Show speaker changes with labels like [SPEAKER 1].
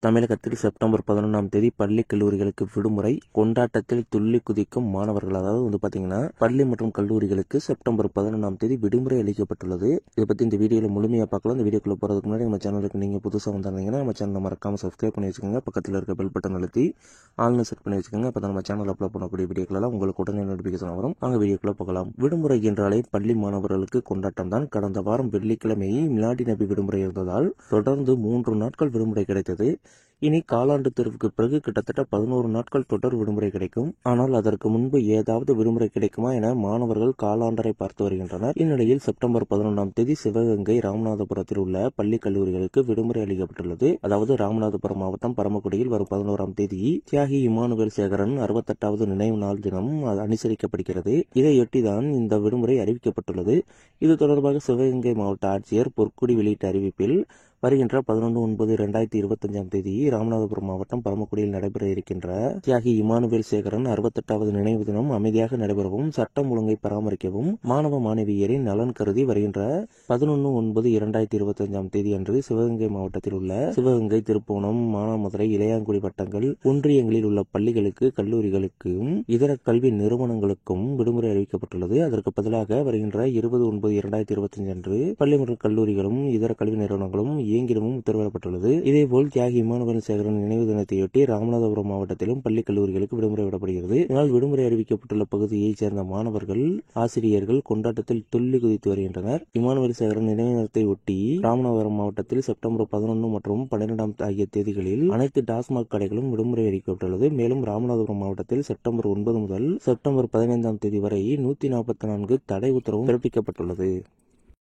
[SPEAKER 1] தமிழகத்தில் செப்டம்பர் 11ஆம் தேதி பள்ளி கல்லூரிகளுக்கு விடுமுறை. கொண்டாட்டத்தில் துள்ளி குதிக்கும் மாணவர்கள். அதாவது பார்த்தீங்கன்னா பள்ளி மற்றும் கல்லூரிகளுக்கு செப்டம்பர் 11ஆம் தேதி விடுமுறை அளிக்கப்பட்டுள்ளது. இதை பற்றி இந்த வீடியோவில் முழுமையாக பார்க்கலாம். இந்த வீடியோக்குள்ள போகிறதுக்கு முன்னாடி நம்ம சேனலுக்கு நீங்கள் புதுசாக வந்திருந்தீங்கன்னா நம்ம சேனலை மறக்காம சப்ஸ்கிரைப் பண்ணி வச்சுக்கோங்க. பக்கத்தில் இருக்க பெல் பட்டன் அழுத்தி ஆல்னு செட் பண்ணி வச்சுக்கோங்க. அப்போ நம்ம சேனல் அப்லோட் பண்ணக்கூடிய வீடியோக்களெல்லாம் உங்களுக்கு உடனே நோட்டிஃபிகேஷன் வரும். வாங்க வீடியோக்குள்ள போகலாம். விடுமுறை என்றாலே பள்ளி மாணவர்களுக்கு கொண்டாட்டம் தான். கடந்த வாரம் வெள்ளிக்கிழமை மிலாடி நபி விடுமுறை இருந்ததால் தொடர்ந்து 3 நாட்கள் விடுமுறை கிடைத்தது. இனி காலாண்டு தேர்வுக்கு பிறகு கிட்டத்தட்ட 11 நாட்கள் தொடர் விடுமுறை கிடைக்கும். ஆனால் அதற்கு முன்பு ஏதாவது விடுமுறை கிடைக்குமா என மாணவர்கள் காலாண்டரை பார்த்து வருகின்றனர். இந்நிலையில் செப்டம்பர் 11ஆம் தேதி சிவகங்கை ராமநாதபுரத்தில் உள்ள பள்ளி கல்லூரிகளுக்கு விடுமுறை அளிக்கப்பட்டுள்ளது. அதாவது ராமநாதபுரம் மாவட்டம் பரமக்குடியில் வரும் 11ஆம் தேதி தியாகி இமானுவேல் சேகரன் 68வது நினைவு நாள் தினம் அனுசரிக்கப்படுகிறது. இதையொட்டிதான் இந்த விடுமுறை அறிவிக்கப்பட்டுள்ளது. இது தொடர்பாக சிவகங்கை மாவட்ட ஆட்சியர் பொற்குடி வெளியிட்ட அறிவிப்பில் வருகின்ற 11/9/2025 தேதி ராமநாதபுரம் மாவட்டம் பரமக்குடியில் நடைபெற இருக்கின்ற தியாகி இமானுவேல் சேகரன் 68வது நினைவு தினம் அமைதியாக நடைபெறவும், சட்டம் ஒழுங்கை பராமரிக்கவும், மாணவ மாணவியரின் நலன் கருதி வருகின்ற 11/9/2025 தேதி அன்று சிவகங்கை மாவட்டத்தில் உள்ள சிவகங்கை, திருப்போணம், மானாமதுரை, இளையாங்குடி வட்டங்கள் ஒன்றியங்களில் உள்ள பள்ளிகளுக்கு, கல்லூரிகளுக்கும் இதர கல்வி நிறுவனங்களுக்கும் விடுமுறை அறிவிக்கப்பட்டுள்ளது. அதற்கு பதிலாக வருகின்ற 20/9/2025 அன்று பள்ளி மற்றும் கல்லூரிகளும் இதர கல்வி நிறுவனங்களும் இயங்கிடவும் உத்தரவிடப்பட்டுள்ளது. இதேபோல் தியாகி இமானுவேல் சேகரன் நினைவு தினத்தையொட்டி ராமநாதபுரம் மாவட்டத்திலும் பள்ளி கல்லூரிகளுக்கு விடுமுறை விடப்படுகிறது. இதனால் விடுமுறை அறிவிக்கப்பட்டுள்ள பகுதியைச் சேர்ந்த மாணவர்கள், ஆசிரியர்கள் கொண்டாட்டத்தில் துள்ளி குதித்து வருகின்றனர். இமானுவேல் சேகரன் நினைவு தினத்தை ஒட்டி ராமநாதபுரம் மாவட்டத்தில் செப்டம்பர் 11 மற்றும் 12 ஆகிய தேதிகளில் அனைத்து டாஸ்மாக் கடைகளும் விடுமுறை அறிவிக்கப்பட்டுள்ளது. மேலும் ராமநாதபுரம் மாவட்டத்தில் செப்டம்பர் 9 முதல் செப்டம்பர் 15ஆம் தேதி வரை 144 தடை உத்தரவும் பிறப்பிக்கப்பட்டுள்ளது.